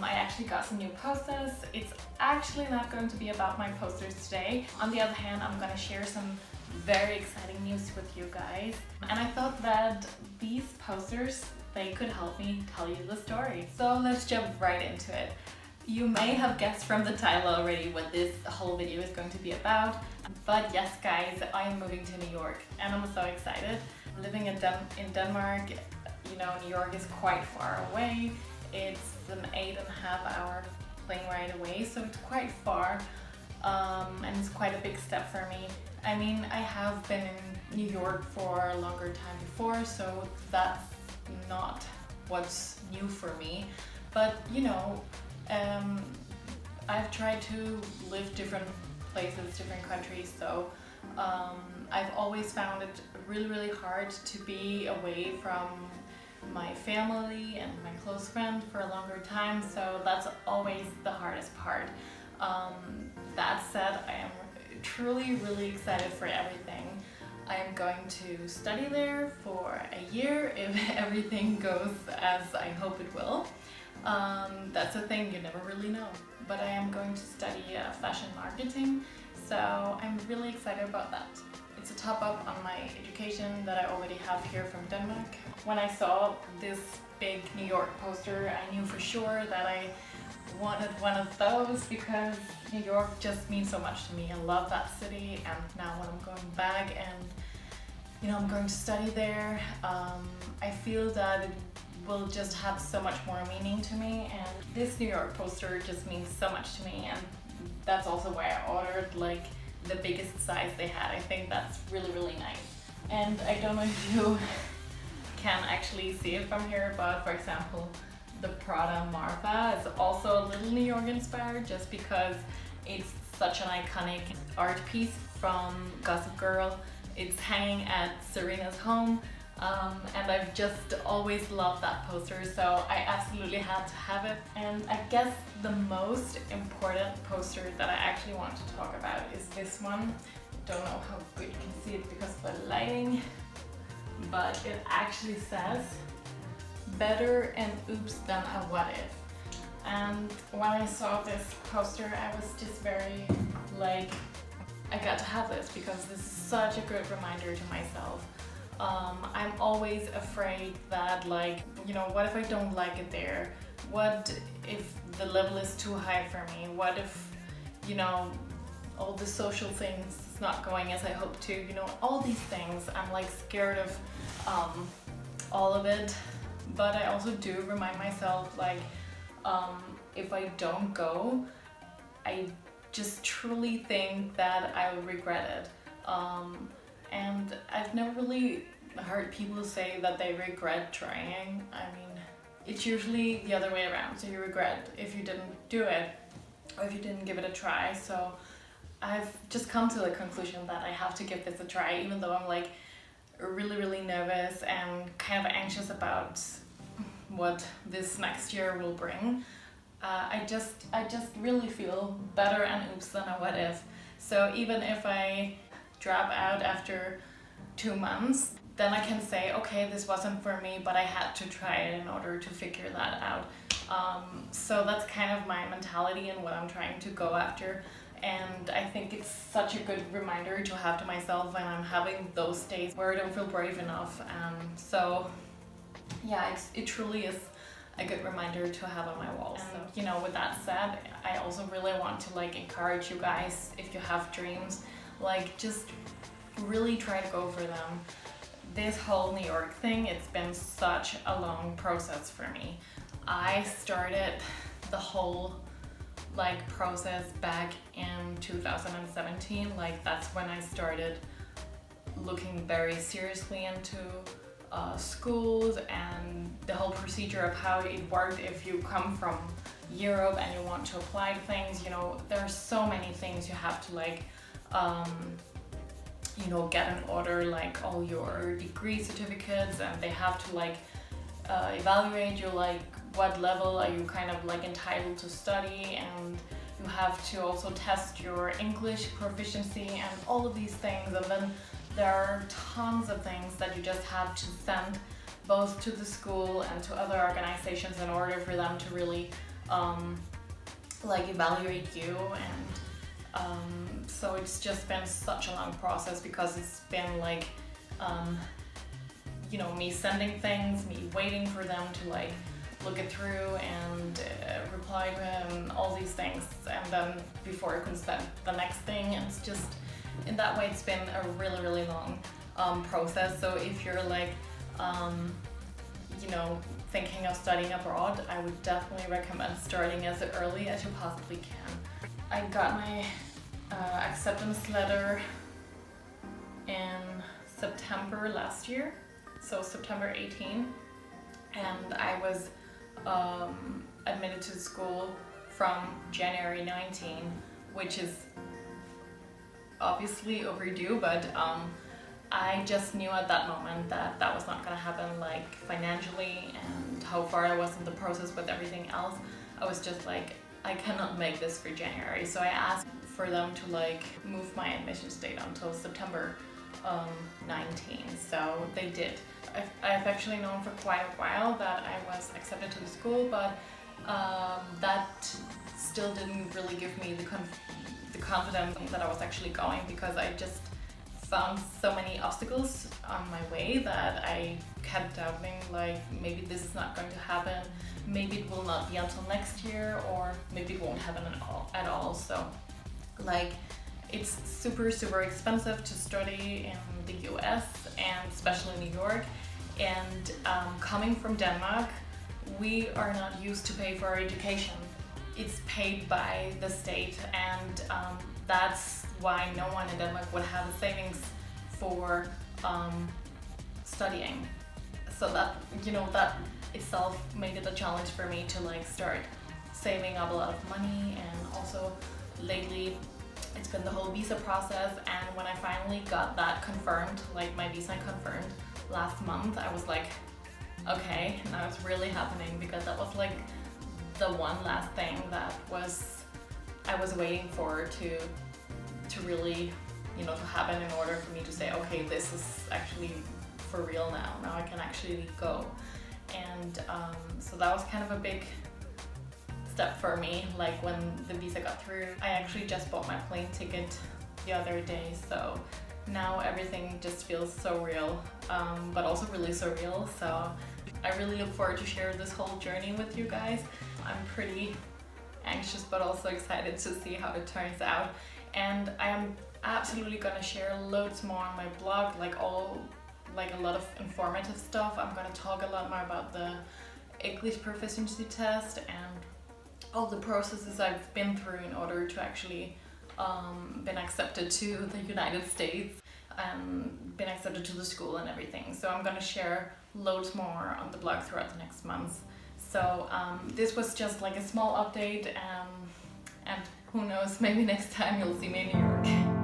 I actually got some new posters. It's actually not going to be about my posters today. On the other hand, I'm gonna share some very exciting news with you guys. And I thought that these posters, they could help me tell you the story. So let's jump right into it. You may have guessed from the title already what this whole video is going to be about. But yes guys, I am moving to New York and I'm so excited. Living in Denmark, you know, New York is quite far away. It's an 8.5 hour plane ride away, so it's quite far. And it's quite a big step for me. I mean, I have been in New York for a longer time before, so that's not what's new for me. But you know, I've tried to live different places, different countries, so I've always found it really hard to be away from my family and my close friends for a longer time, so that's always the hardest part. That said, I am truly really excited for everything. I am going to study there for a year if everything goes as I hope it will. That's a thing you never really know. But I am going to study fashion marketing, so I'm really excited about that. It's a top up on my education that I already have here from Denmark. When I saw this big New York poster, I knew for sure that I wanted one of those because New York just means so much to me. I love that city, and now when I'm going back and you know I'm going to study there, I feel that it will just have so much more meaning to me, and this New York poster just means so much to me, and that's also why I ordered like the biggest size they had. I think that's really nice. And I don't know if you can actually see it from here, but for example, the Prada Martha is also a little New York inspired just because it's such an iconic art piece from Gossip Girl. It's hanging at Serena's home, and I've just always loved that poster, so I absolutely had to have it. And I guess the most important poster that I actually want to talk about is this one. Don't know how good you can see it because of the lighting, but it actually says better an oops than a what if. And when I saw this poster, I was just very like, I got to have this because this is such a good reminder to myself. I'm always afraid that, like, you know, what if I don't like it there? What if the level is too high for me? What if, you know, all the social things is not going as I hope to? You know, all these things. I'm like scared of all of it. But I also do remind myself, like, if I don't go, I just truly think that I will regret it. And I've never really heard people say that they regret trying. I mean, it's usually the other way around. So you regret if you didn't do it or if you didn't give it a try. So I've just come to the conclusion that I have to give this a try, even though I'm like really nervous and kind of anxious about what this next year will bring. I just really feel better an oops than a what if. So even if I drop out after 2 months, then I can say, okay, this wasn't for me, but I had to try it in order to figure that out. So that's kind of my mentality and what I'm trying to go after. And I think it's such a good reminder to have to myself when I'm having those days where I don't feel brave enough. So yeah, it truly is a good reminder to have on my wall. And you know, with that said, I also really want to like encourage you guys, if you have dreams, like just really try to go for them. This whole New York thing, it's been such a long process for me. I started the whole like process back in 2017. Like that's when I started looking very seriously into schools and the whole procedure of how it worked if you come from Europe and you want to apply to things. You know, there are so many things you have to like you know, get in order, like all your degree certificates, and they have to like evaluate you, like what level are you kind of like entitled to study, and you have to also test your English proficiency and all of these things. And then there are tons of things that you just have to send both to the school and to other organizations in order for them to really like evaluate you, and so it's just been such a long process because it's been like you know, me sending things, me waiting for them to like look it through and reply to him, all these things, and then before I can send the next thing, and it's just, in that way it's been a really long process. So if you're like you know, thinking of studying abroad, I would definitely recommend starting as early as you possibly can. I got my acceptance letter in September last year, so September 18, and I was admitted to school from January 19, which is obviously overdue, but I just knew at that moment that that was not going to happen, like financially and how far I was in the process with everything else. I was just like, I cannot make this for January, so I asked for them to like move my admissions date until September 19, so they did. I've actually known for quite a while that I was accepted to the school, but that still didn't really give me the confidence that I was actually going, because I just found so many obstacles on my way that I kept doubting, like maybe this is not going to happen, maybe it will not be until next year, or maybe it won't happen at all. So like, it's super expensive to study in the US and especially New York, and coming from Denmark, we are not used to pay for our education. It's paid by the state, and that's why no one in Denmark would have a savings for studying. So that, you know, that itself made it a challenge for me to like start saving up a lot of money. And also lately it's been the whole visa process, and when I finally got that confirmed, like my visa confirmed last month, I was like, okay, now it's really happening, because that was like the one last thing that I was waiting for to really, you know, to happen in order for me to say, okay, this is actually for real now. Now I can actually go. And so that was kind of a big step for me, like when the visa got through. I actually just bought my plane ticket the other day, so now everything just feels so real, but also really surreal. So I really look forward to share this whole journey with you guys. I'm pretty anxious but also excited to see how it turns out, and I am absolutely gonna share loads more on my blog, like a lot of informative stuff. I'm gonna talk a lot more about the English proficiency test and all the processes I've been through in order to actually been accepted to the United States and been accepted to the school and everything. So I'm gonna share loads more on the blog throughout the next months. So this was just like a small update, and who knows, maybe next time you'll see me in New York.